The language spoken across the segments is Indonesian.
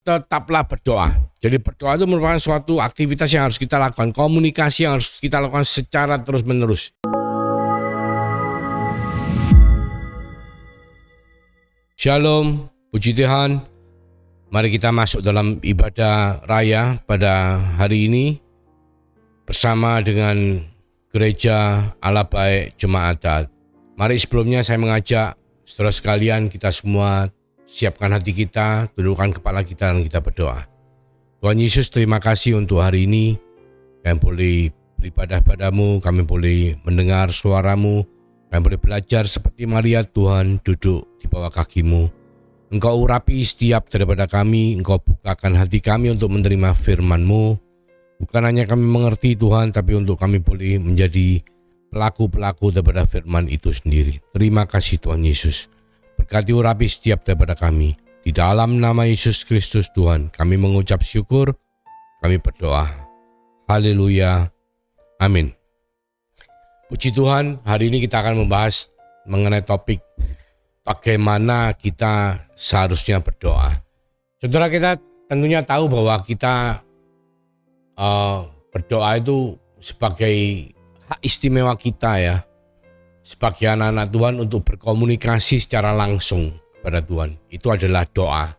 tetaplah berdoa. Jadi berdoa itu merupakan suatu aktivitas yang harus kita lakukan, komunikasi yang harus kita lakukan secara terus-menerus. Shalom, puji Tuhan. Mari kita masuk dalam ibadah raya pada hari ini bersama dengan Gereja Allah Baik Jemaat Adat. Mari sebelumnya saya mengajak saudara sekalian, kita semua siapkan hati kita, tundukkan kepala kita dan kita berdoa. Tuhan Yesus, terima kasih untuk hari ini. Kami boleh beribadah padamu, kami boleh mendengar suaramu, kami boleh belajar seperti Maria Tuhan duduk di bawah kakimu. Engkau urapi setiap daripada kami, Engkau bukakan hati kami untuk menerima firman-Mu. Bukan hanya kami mengerti Tuhan, tapi untuk kami boleh menjadi pelaku-pelaku daripada firman itu sendiri. Terima kasih Tuhan Yesus. Berkati urapi setiap daripada kami. Di dalam nama Yesus Kristus Tuhan, kami mengucap syukur, kami berdoa. Haleluya. Amin. Puji Tuhan, hari ini kita akan membahas mengenai topik bagaimana kita seharusnya berdoa. Saudara, kita tentunya tahu bahwa kita berdoa itu sebagai hak istimewa kita ya, sebagai anak-anak Tuhan untuk berkomunikasi secara langsung kepada Tuhan. Itu adalah doa.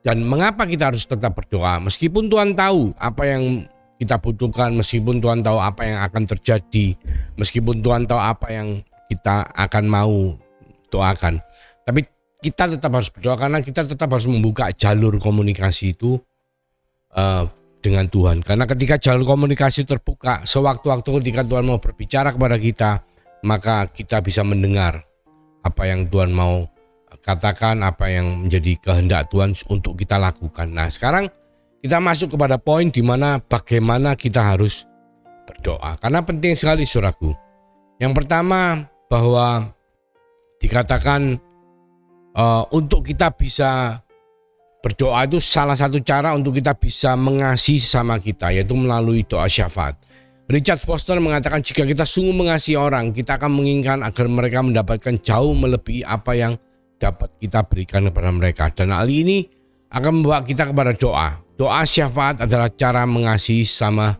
Dan mengapa kita harus tetap berdoa? Meskipun Tuhan tahu apa yang kita butuhkan, meskipun Tuhan tahu apa yang akan terjadi, meskipun Tuhan tahu apa yang kita akan mau doakan, tapi kita tetap harus berdoa karena kita tetap harus membuka jalur komunikasi itu dengan Tuhan. Karena ketika jalur komunikasi terbuka, sewaktu-waktu ketika Tuhan mau berbicara kepada kita, maka kita bisa mendengar apa yang Tuhan mau katakan, apa yang menjadi kehendak Tuhan untuk kita lakukan. Nah, sekarang kita masuk kepada poin di mana bagaimana kita harus berdoa. Karena penting sekali saudaraku. Yang pertama, bahwa dikatakan untuk kita bisa berdoa itu salah satu cara untuk kita bisa mengasihi sesama kita, yaitu melalui doa syafaat. Richard Foster mengatakan jika kita sungguh mengasihi orang, kita akan menginginkan agar mereka mendapatkan jauh melebihi apa yang dapat kita berikan kepada mereka. Dan hal ini akan membawa kita kepada doa. Doa syafaat adalah cara mengasihi sama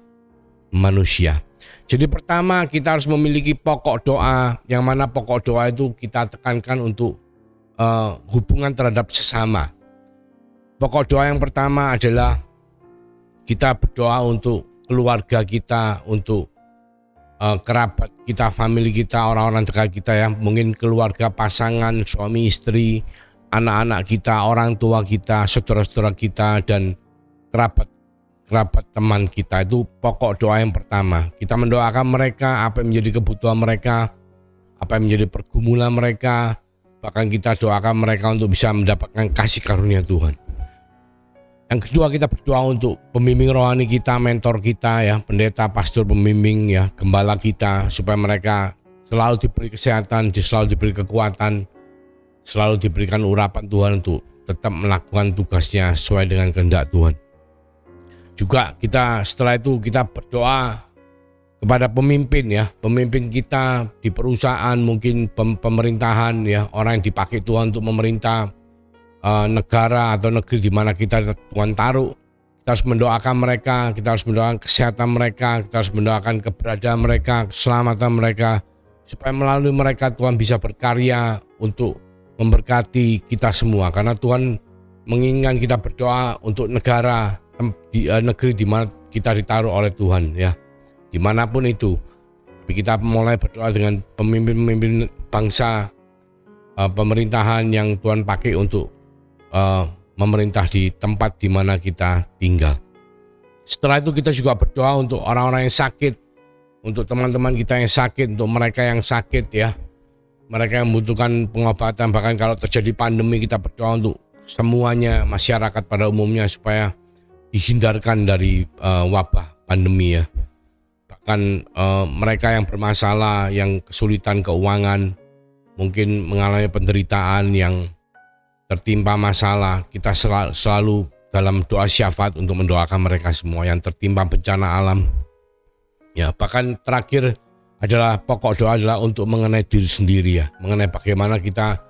manusia. Jadi pertama kita harus memiliki pokok doa, yang mana pokok doa itu kita tekankan untuk hubungan terhadap sesama. Pokok doa yang pertama adalah kita berdoa untuk keluarga kita, untuk kerabat kita, famili kita, orang-orang dekat kita ya, mungkin keluarga, pasangan, suami, istri, anak-anak kita, orang tua kita, saudara-saudara kita, dan kerabat teman kita. Itu pokok doa yang pertama. Kita mendoakan mereka, apa yang menjadi kebutuhan mereka, apa yang menjadi pergumulan mereka, bahkan kita doakan mereka untuk bisa mendapatkan kasih karunia Tuhan. Yang kedua, kita berdoa untuk pembimbing rohani kita, mentor kita ya, pendeta, pastor, pembimbing ya, gembala kita, supaya mereka selalu diberi kesehatan, selalu diberi kekuatan, selalu diberikan urapan Tuhan untuk tetap melakukan tugasnya sesuai dengan kehendak Tuhan. Juga kita setelah itu kita berdoa kepada pemimpin ya, pemimpin kita di perusahaan, mungkin pemerintahan ya, orang yang dipakai Tuhan untuk memerintah negara atau negeri di mana kita Tuhan taruh. Kita harus mendoakan mereka, kita harus mendoakan kesehatan mereka, kita harus mendoakan keberadaan mereka, keselamatan mereka, supaya melalui mereka Tuhan bisa berkarya untuk memberkati kita semua. Karena Tuhan menginginkan kita berdoa untuk negara, negeri di mana kita ditaruh oleh Tuhan ya, dimanapun itu. Tapi kita mulai berdoa dengan pemimpin-pemimpin bangsa, pemerintahan yang Tuhan pakai untuk memerintah di tempat di mana kita tinggal. Setelah itu kita juga berdoa untuk orang-orang yang sakit, untuk teman-teman kita yang sakit, untuk mereka yang sakit ya, mereka yang membutuhkan pengobatan. Bahkan kalau terjadi pandemi, kita berdoa untuk semuanya, masyarakat pada umumnya, supaya dihindarkan dari wabah pandemi ya. Bahkan mereka yang bermasalah, yang kesulitan keuangan, mungkin mengalami penderitaan, yang tertimpa masalah, kita selalu dalam doa syafaat untuk mendoakan mereka semua yang tertimpa bencana alam. Ya, bahkan terakhir adalah pokok doa adalah untuk mengenai diri sendiri ya, mengenai bagaimana kita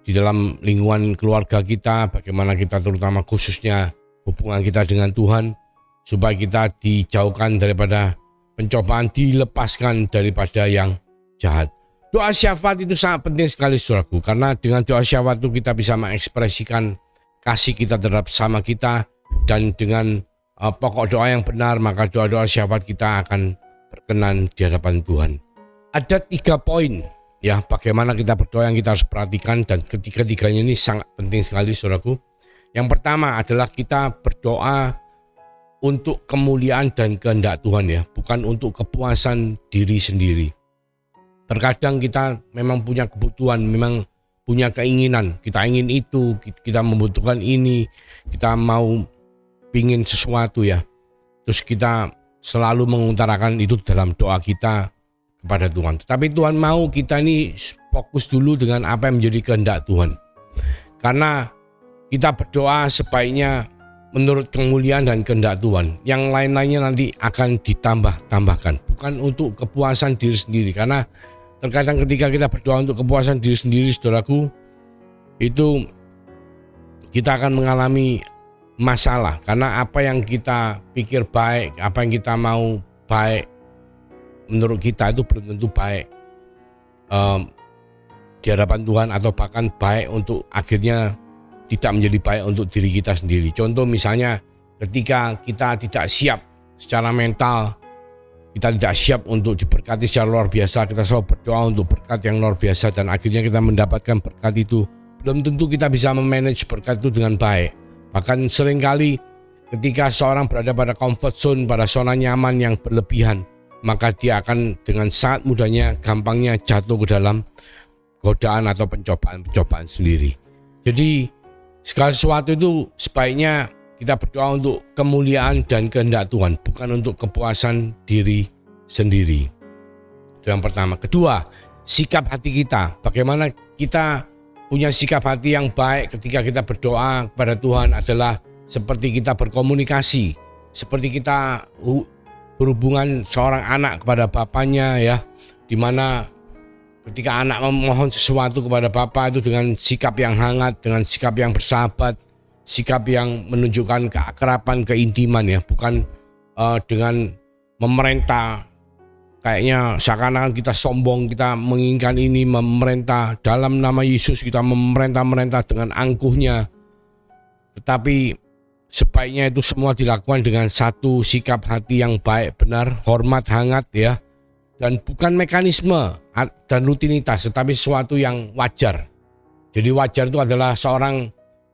di dalam lingkungan keluarga kita, bagaimana kita terutama khususnya hubungan kita dengan Tuhan, supaya kita dijauhkan daripada pencobaan, dilepaskan daripada yang jahat. Doa syafaat itu sangat penting sekali saudaraku, karena dengan doa syafaat itu kita bisa mengekspresikan kasih kita terhadap sama kita, dan dengan pokok doa yang benar maka doa-doa syafaat kita akan berkenan di hadapan Tuhan. Ada 3 poin ya bagaimana kita berdoa yang kita harus perhatikan, dan ketiga-tiganya ini sangat penting sekali saudaraku. Yang pertama adalah kita berdoa untuk kemuliaan dan kehendak Tuhan ya, bukan untuk kepuasan diri sendiri. Terkadang kita memang punya kebutuhan, memang punya keinginan, kita ingin itu, kita membutuhkan ini, kita mau pingin sesuatu ya. Terus kita selalu mengutarakan itu dalam doa kita kepada Tuhan. Tetapi Tuhan mau kita ini fokus dulu dengan apa yang menjadi kehendak Tuhan. Karena kita berdoa sebaiknya menurut kemuliaan dan kehendak Tuhan. Yang lain-lainnya nanti akan ditambahkan, bukan untuk kepuasan diri sendiri. Karena terkadang ketika kita berdoa untuk kepuasan diri sendiri, saudaraku, itu kita akan mengalami masalah. Karena apa yang kita pikir baik, apa yang kita mau baik, menurut kita itu belum tentu baik di hadapan Tuhan, atau bahkan baik untuk akhirnya tidak menjadi baik untuk diri kita sendiri. Contoh misalnya ketika kita tidak siap secara mental, kita tidak siap untuk diberkati secara luar biasa, kita selalu berdoa untuk berkat yang luar biasa, dan akhirnya kita mendapatkan berkat itu. Belum tentu kita bisa memanage berkat itu dengan baik. Bahkan seringkali ketika seorang berada pada comfort zone, pada zona nyaman yang berlebihan, maka dia akan dengan sangat mudahnya, gampangnya jatuh ke dalam godaan atau pencobaan sendiri. Jadi segala sesuatu itu sebaiknya kita berdoa untuk kemuliaan dan kehendak Tuhan, bukan untuk kepuasan diri sendiri. Itu yang pertama. Kedua, sikap hati kita. Bagaimana kita punya sikap hati yang baik ketika kita berdoa kepada Tuhan adalah seperti kita berkomunikasi, seperti kita berhubungan seorang anak kepada bapaknya ya, di mana ketika anak memohon sesuatu kepada bapa itu dengan sikap yang hangat, dengan sikap yang bersahabat, sikap yang menunjukkan keakraban, keintiman ya, bukan dengan memerintah. Kayaknya seakan-akan kita sombong, kita menginginkan ini, memerintah dalam nama Yesus, kita memerintah dengan angkuhnya. Tetapi sebaiknya itu semua dilakukan dengan satu sikap hati yang baik, benar, hormat, hangat ya, dan bukan mekanisme dan rutinitas, tetapi sesuatu yang wajar. Jadi wajar itu adalah seorang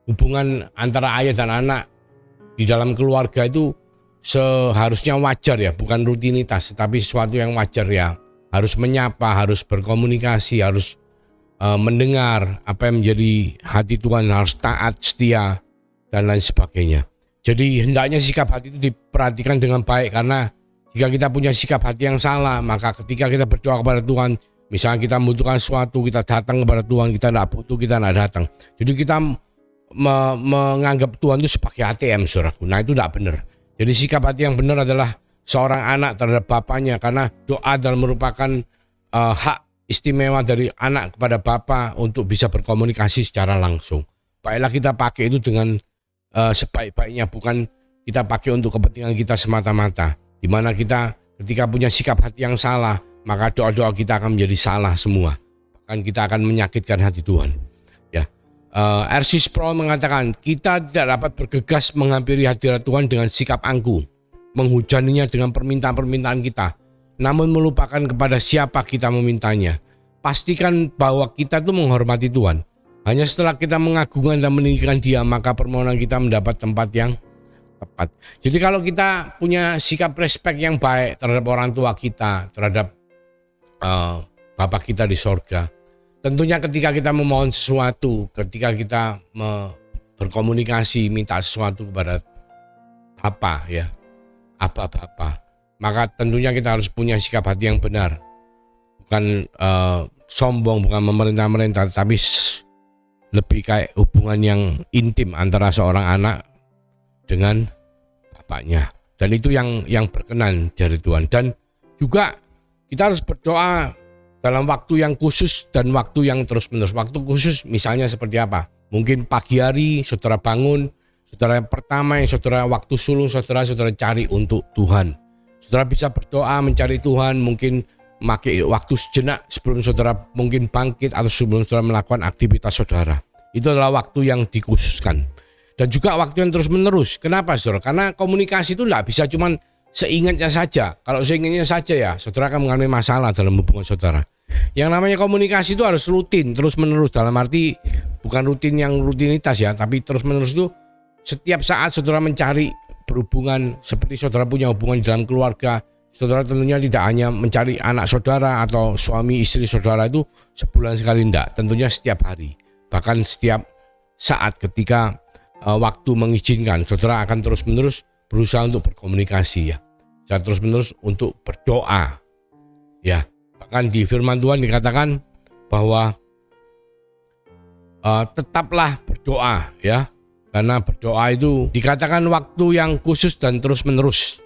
hubungan antara ayah dan anak di dalam keluarga itu seharusnya wajar ya, bukan rutinitas, tetapi sesuatu yang wajar ya. Harus menyapa, harus berkomunikasi, harus mendengar apa yang menjadi hati Tuhan, harus taat, setia, dan lain sebagainya. Jadi hendaknya sikap hati itu diperhatikan dengan baik, karena jika kita punya sikap hati yang salah, maka ketika kita berdoa kepada Tuhan, misalnya kita membutuhkan sesuatu, kita datang kepada Tuhan, kita tidak butuh, kita tidak datang. Jadi kita menganggap Tuhan itu sebagai ATM, saudaraku. Nah itu tidak benar. Jadi sikap hati yang benar adalah seorang anak terhadap bapaknya, karena doa adalah merupakan hak istimewa dari anak kepada bapa untuk bisa berkomunikasi secara langsung. Baiklah kita pakai itu dengan sebaik-baiknya, bukan kita pakai untuk kepentingan kita semata-mata. Di mana kita ketika punya sikap hati yang salah, maka doa-doa kita akan menjadi salah semua. Bahkan kita akan menyakitkan hati Tuhan. Ya. R.C. Sproul mengatakan, kita tidak dapat bergegas menghampiri hadirat Tuhan dengan sikap angkuh, menghujaninya dengan permintaan-permintaan kita, namun melupakan kepada siapa kita memintanya. Pastikan bahwa kita itu menghormati Tuhan. Hanya setelah kita mengagungkan dan meninggikan Dia, maka permohonan kita mendapat tempat yang tepat. Jadi kalau kita punya sikap respect yang baik terhadap orang tua kita, terhadap Bapa kita di sorga, tentunya ketika kita memohon sesuatu, ketika kita berkomunikasi, minta sesuatu kepada Bapa ya, Abba Bapa, maka tentunya kita harus punya sikap hati yang benar, bukan sombong, bukan memerintah-merintah, tapi lebih kayak hubungan yang intim antara seorang anak dengan bapaknya. Dan itu yang berkenan dari Tuhan. Dan juga kita harus berdoa dalam waktu yang khusus dan waktu yang terus-menerus. Waktu khusus misalnya seperti apa? Mungkin pagi hari saudara bangun, Saudara, yang pertama yang saudara waktu sulung saudara cari untuk Tuhan. Saudara bisa berdoa mencari Tuhan, mungkin memakai waktu sejenak sebelum saudara mungkin bangkit atau sebelum saudara melakukan aktivitas saudara. Itu adalah waktu yang dikhususkan. Dan juga waktu yang terus menerus. Kenapa saudara? Karena komunikasi itu tidak bisa cuma seingatnya saja. Kalau seingatnya saja ya saudara akan mengalami masalah dalam hubungan saudara. Yang namanya komunikasi itu harus rutin, terus menerus. Dalam arti bukan rutin yang rutinitas ya, tapi terus menerus itu setiap saat saudara mencari berhubungan, seperti saudara punya hubungan di dalam keluarga. Saudara tentunya tidak hanya mencari anak saudara atau suami istri saudara itu sebulan sekali, tidak. Tentunya setiap hari, bahkan setiap saat ketika waktu mengizinkan, saudara akan terus menerus berusaha untuk berkomunikasi ya, dan terus menerus untuk berdoa ya. Bahkan di firman Tuhan dikatakan bahwa tetaplah berdoa ya, karena berdoa itu dikatakan waktu yang khusus dan terus menerus.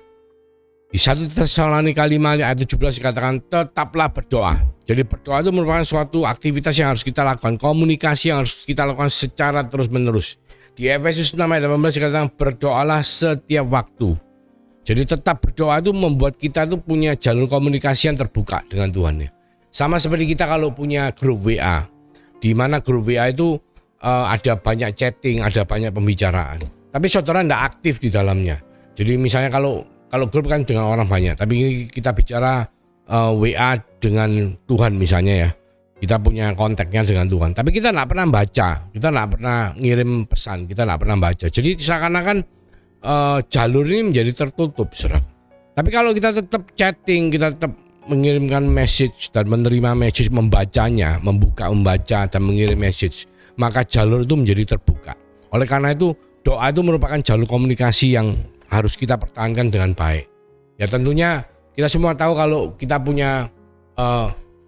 Di 1 Tesalonika 5 ayat 17 dikatakan tetaplah berdoa. Jadi berdoa itu merupakan suatu aktivitas yang harus kita lakukan, komunikasi yang harus kita lakukan secara terus menerus. Di Efesus 6 ayat 18 dikatakan berdoalah setiap waktu. Jadi tetap berdoa itu membuat kita tuh punya jalur komunikasi yang terbuka dengan Tuhan ya. Sama seperti kita kalau punya grup WA, di mana grup WA itu ada banyak chatting, ada banyak pembicaraan. Tapi saudara tidak aktif di dalamnya. Jadi misalnya kalau grup kan dengan orang banyak, tapi kita bicara WA dengan Tuhan misalnya ya. Kita punya kontaknya dengan Tuhan, tapi kita tidak pernah baca, kita tidak pernah ngirim pesan, kita tidak pernah baca. Jadi seakan-akan jalur ini menjadi tertutup, saudara. Tapi kalau kita tetap chatting, kita tetap mengirimkan message dan menerima message, membacanya, membaca dan mengirim message, maka jalur itu menjadi terbuka. Oleh karena itu, doa itu merupakan jalur komunikasi yang harus kita pertahankan dengan baik. Ya tentunya kita semua tahu kalau kita punya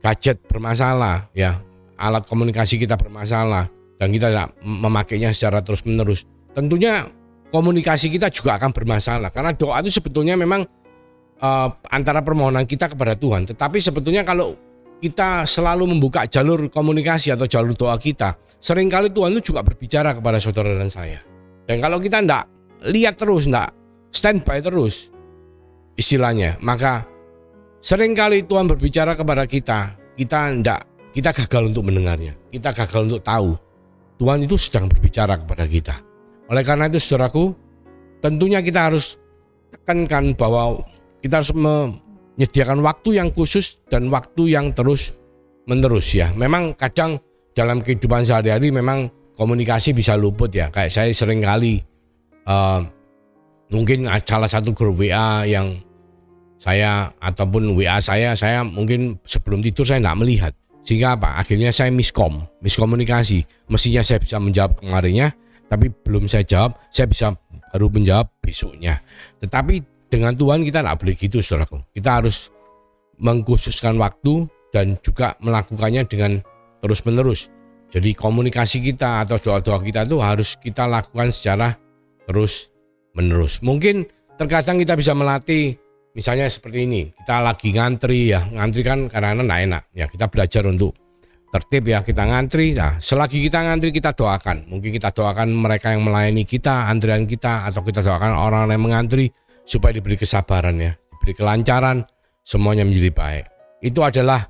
gadget bermasalah, ya alat komunikasi kita bermasalah dan kita tidak memakainya secara terus menerus, tentunya komunikasi kita juga akan bermasalah. Karena doa itu sebetulnya memang antara permohonan kita kepada Tuhan, tetapi sebetulnya kalau kita selalu membuka jalur komunikasi atau jalur doa kita, seringkali Tuhan itu juga berbicara kepada saudara dan saya. Dan kalau kita tidak lihat terus, tidak standby terus istilahnya, maka seringkali Tuhan berbicara kepada kita gagal untuk mendengarnya, kita gagal untuk tahu Tuhan itu sedang berbicara kepada kita. Oleh karena itu saudaraku, tentunya kita harus tekankan bahwa kita harus menyediakan waktu yang khusus dan waktu yang terus menerus ya. Memang kadang dalam kehidupan sehari-hari memang komunikasi bisa luput ya. Kayak saya seringkali mungkin salah satu grup WA yang saya ataupun WA saya mungkin sebelum tidur saya tidak melihat, sehingga apa? Akhirnya saya miskomunikasi. Mestinya saya bisa menjawab kemarinnya, tapi belum saya jawab, saya bisa baru menjawab besoknya. Tetapi dengan Tuhan kita tidak boleh gitu, saudaraku. Kita harus mengkhususkan waktu dan juga melakukannya dengan terus menerus. Jadi komunikasi kita atau doa-doa kita itu harus kita lakukan secara terus menerus. Mungkin terkadang kita bisa melatih. Misalnya seperti ini, kita lagi ngantri ya, ngantri kan kadang-kadang tidak enak ya, kita belajar untuk tertib ya, kita ngantri. Nah, selagi kita ngantri kita doakan, mungkin kita doakan mereka yang melayani kita, antrian kita, atau kita doakan orang yang mengantri supaya diberi kesabaran ya, diberi kelancaran, semuanya menjadi baik. Itu adalah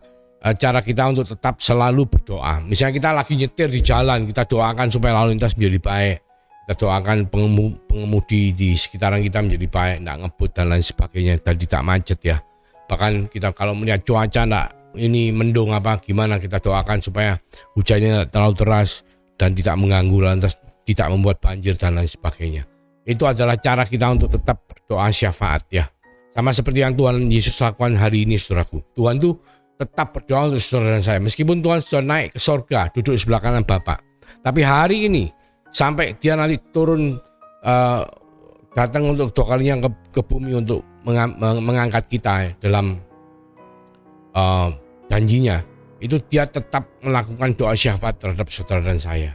cara kita untuk tetap selalu berdoa. Misalnya kita lagi nyetir di jalan, kita doakan supaya lalu lintas menjadi baik. Kita doakan pengemudi di sekitaran kita menjadi baik, tidak ngebut dan lain sebagainya, dan tidak macet ya. Bahkan kita kalau melihat cuaca tidak ini mendung apa gimana, kita doakan supaya hujannya tidak terlalu deras dan tidak mengganggu, lantas tidak membuat banjir dan lain sebagainya. Itu adalah cara kita untuk tetap berdoa syafaat ya. Sama seperti yang Tuhan Yesus lakukan hari ini, saudaraku. Tuhan tuh tetap berdoa untuk saudara dan saya. Meskipun Tuhan sudah naik ke sorga, duduk di sebelah kanan Bapa, tapi hari ini sampai dia nanti turun datang untuk dua kalinya ke bumi untuk mengangkat kita dalam janjinya, itu dia tetap melakukan doa syafaat terhadap saudara dan saya.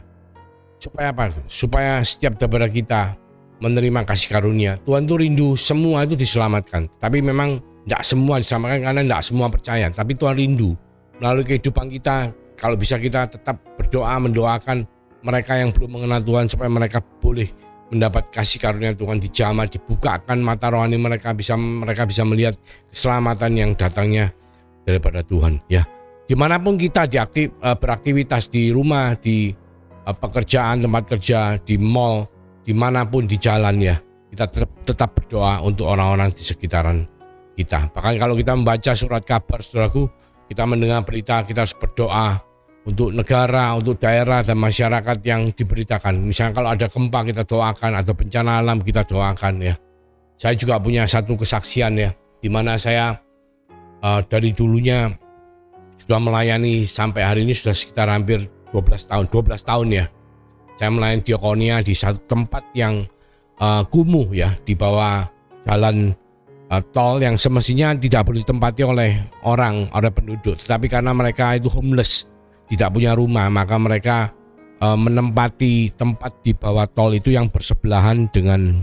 Supaya apa? Supaya setiap daripada kita menerima kasih karunia. Tuhan itu rindu semua itu diselamatkan. Tapi memang tidak semua diselamatkan karena tidak semua percaya. Tapi Tuhan rindu melalui kehidupan kita, kalau bisa kita tetap berdoa, mendoakan mereka yang belum mengenal Tuhan supaya mereka boleh mendapat kasih karunia Tuhan, dijamah, dibukakan mata rohani mereka bisa melihat keselamatan yang datangnya daripada Tuhan ya. Dimanapun kita beraktivitas, di rumah, di pekerjaan, tempat kerja, di mall, dimanapun di jalan ya, kita tetap berdoa untuk orang-orang di sekitaran kita. Bahkan kalau kita membaca surat kabar, saudaraku, kita mendengar berita, kita harus berdoa untuk negara, untuk daerah dan masyarakat yang diberitakan. Misalnya kalau ada gempa kita doakan, atau bencana alam kita doakan ya. Saya juga punya satu kesaksian ya, di mana saya dari dulunya sudah melayani sampai hari ini sudah sekitar hampir 12 tahun ya. Saya melayani diakonia di satu tempat yang kumuh ya, di bawah jalan tol yang semestinya tidak boleh ditempati oleh oleh penduduk, tetapi karena mereka itu homeless, tidak punya rumah, maka mereka menempati tempat di bawah tol itu yang bersebelahan dengan,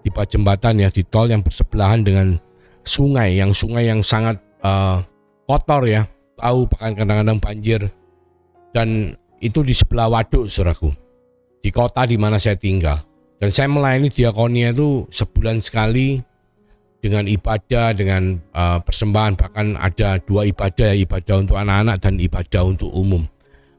di bawah jembatan ya, di tol yang bersebelahan dengan sungai yang sangat kotor ya, bau, bahkan kadang-kadang banjir. Dan itu di sebelah waduk, saudaraku, di kota di mana saya tinggal. Dan saya melayani diakonia itu sebulan sekali, dengan ibadah, dengan persembahan, bahkan ada 2 ibadah, ibadah untuk anak-anak dan ibadah untuk umum.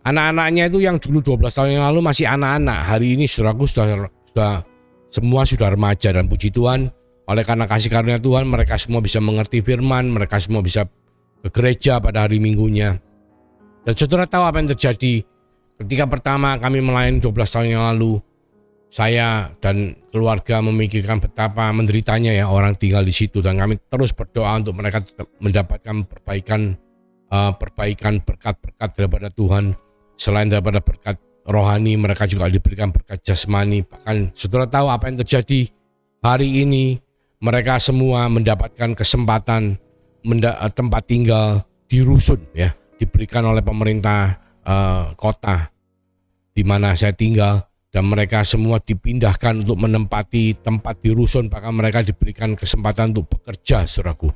Anak-anaknya itu yang dulu 12 tahun yang lalu masih anak-anak, hari ini saudaraku sudah semua sudah remaja, dan puji Tuhan, oleh karena kasih karunia Tuhan mereka semua bisa mengerti firman, mereka semua bisa ke gereja pada hari minggunya. Dan saudara tahu apa yang terjadi ketika pertama kami melayani 12 tahun yang lalu. Saya dan keluarga memikirkan betapa menderitanya ya orang tinggal di situ, dan kami terus berdoa untuk mereka tetap mendapatkan perbaikan berkat-berkat daripada Tuhan. Selain daripada berkat rohani, mereka juga diberikan berkat jasmani. Bahkan saudara tahu apa yang terjadi hari ini, mereka semua mendapatkan kesempatan tempat tinggal di rusun ya, diberikan oleh pemerintah kota di mana saya tinggal. Dan mereka semua dipindahkan untuk menempati tempat di rusun, bahkan mereka diberikan kesempatan untuk bekerja, saudaraku,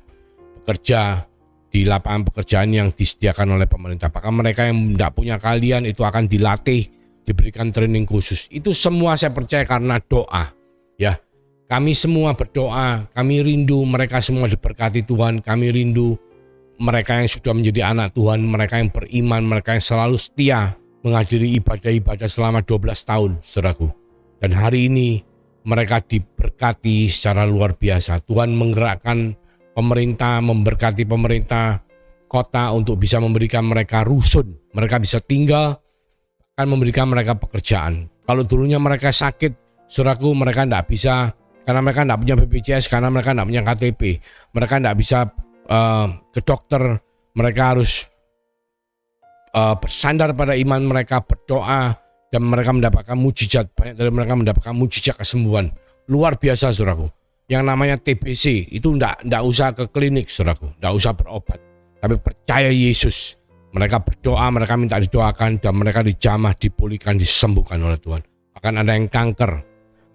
bekerja di lapangan pekerjaan yang disediakan oleh pemerintah. Bahkan mereka yang tidak punya keahlian itu akan dilatih, diberikan training khusus. Itu semua saya percaya karena doa ya. Kami semua berdoa, kami rindu mereka semua diberkati Tuhan, kami rindu mereka yang sudah menjadi anak Tuhan, mereka yang beriman, mereka yang selalu setia menghadiri ibadah-ibadah selama 12 tahun, saudaraku. Dan hari ini mereka diberkati secara luar biasa. Tuhan menggerakkan pemerintah, memberkati pemerintah kota untuk bisa memberikan mereka rusun. Mereka bisa tinggal, akan memberikan mereka pekerjaan. Kalau dulunya mereka sakit, saudaraku, mereka tidak bisa, karena mereka tidak punya BPJS, karena mereka tidak punya KTP. Mereka tidak bisa ke dokter, mereka harus bersandar pada iman mereka, berdoa, dan mereka mendapatkan mujizat. Banyak dari mereka mendapatkan mujizat kesembuhan luar biasa, saudaraku. Yang namanya TBC itu enggak usah ke klinik, saudaraku, enggak usah berobat, tapi percaya Yesus. Mereka berdoa, mereka minta didoakan, dan mereka dijamah, dipulihkan, disembuhkan oleh Tuhan. Bahkan ada yang kanker,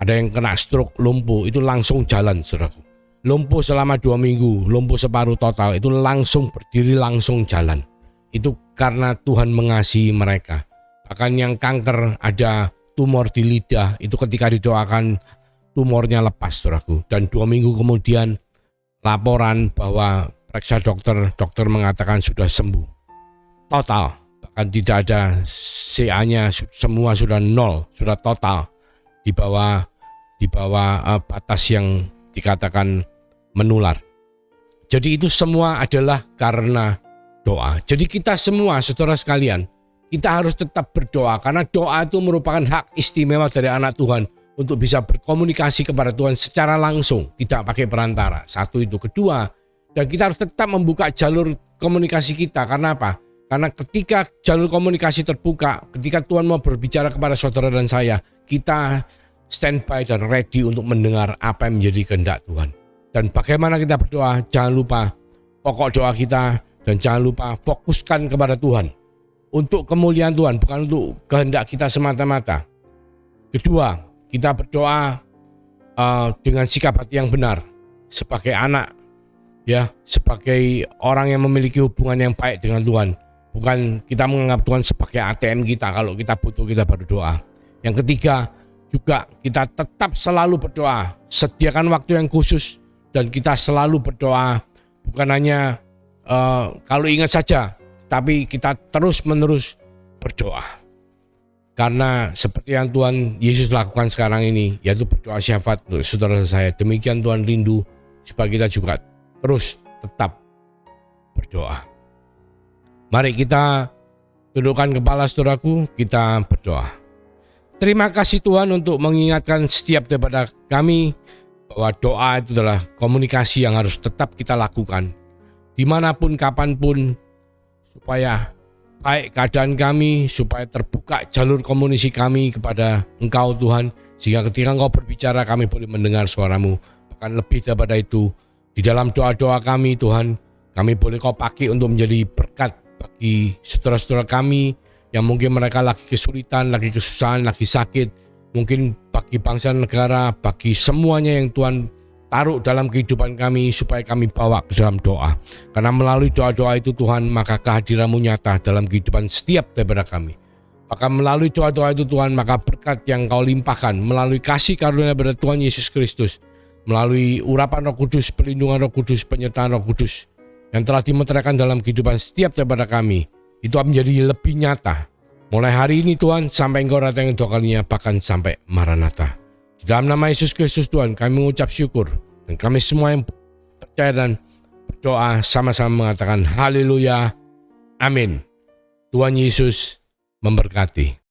ada yang kena stroke, lumpuh, itu langsung jalan, saudaraku. Lumpuh selama 2 minggu, lumpuh separuh total, itu langsung berdiri, langsung jalan. Itu karena Tuhan mengasihi mereka. Bahkan yang kanker, ada tumor di lidah, itu ketika didoakan tumornya lepas, saudaraku. Dan 2 minggu kemudian laporan bahwa periksa dokter mengatakan sudah sembuh total. Bahkan tidak ada CA-nya, semua sudah 0, sudah total di bawah batas yang dikatakan menular. Jadi itu semua adalah karena doa. Jadi kita semua, saudara sekalian, kita harus tetap berdoa, karena doa itu merupakan hak istimewa dari anak Tuhan untuk bisa berkomunikasi kepada Tuhan secara langsung, tidak pakai perantara. Satu itu. Kedua, dan kita harus tetap membuka jalur komunikasi kita. Karena apa? Karena ketika jalur komunikasi terbuka, ketika Tuhan mau berbicara kepada saudara dan saya, kita standby dan ready untuk mendengar apa yang menjadi kehendak Tuhan. Dan bagaimana kita berdoa? Jangan lupa pokok doa kita. Dan jangan lupa fokuskan kepada Tuhan. Untuk kemuliaan Tuhan, bukan untuk kehendak kita semata-mata. Kedua, kita berdoa dengan sikap hati yang benar. Sebagai anak, ya, sebagai orang yang memiliki hubungan yang baik dengan Tuhan. Bukan kita menganggap Tuhan sebagai ATM kita. Kalau kita butuh, kita baru doa. Yang ketiga, juga kita tetap selalu berdoa. Sediakan waktu yang khusus dan kita selalu berdoa. Bukan hanya kalau ingat saja, tapi kita terus-menerus berdoa. Karena seperti yang Tuhan Yesus lakukan sekarang ini, yaitu berdoa syafaat untuk saudara saya. Demikian Tuhan rindu supaya kita juga terus tetap berdoa. Mari kita tundukkan kepala saudaraku, kita berdoa. Terima kasih Tuhan untuk mengingatkan setiap daripada kami bahwa doa itu adalah komunikasi yang harus tetap kita lakukan. Dimanapun, kapanpun, supaya baik keadaan kami, supaya terbuka jalur komunikasi kami kepada Engkau Tuhan, sehingga ketika Engkau berbicara kami boleh mendengar suara-Mu. Bahkan lebih daripada itu, di dalam doa-doa kami Tuhan, kami boleh Kau pakai untuk menjadi berkat bagi saudara-saudara kami yang mungkin mereka lagi kesulitan, lagi kesusahan, lagi sakit. Mungkin bagi bangsa negara, bagi semuanya yang Tuhan taruh dalam kehidupan kami supaya kami bawa ke dalam doa. Karena melalui doa-doa itu Tuhan, maka kehadiran-Mu nyata dalam kehidupan setiap daripada kami. Maka melalui doa-doa itu Tuhan, maka berkat yang Kau limpahkan melalui kasih karunia daripada Tuhan Yesus Kristus, melalui urapan Roh Kudus, perlindungan Roh Kudus, penyertaan Roh Kudus yang telah dimeteraikan dalam kehidupan setiap daripada kami, itu menjadi lebih nyata. Mulai hari ini Tuhan, sampai Engkau datang kedua kalinya, bahkan sampai Maranatha. Di dalam nama Yesus Kristus Tuhan, kami mengucap syukur. Dan kami semua yang percaya dan berdoa sama-sama mengatakan haleluya, amin. Tuhan Yesus memberkati.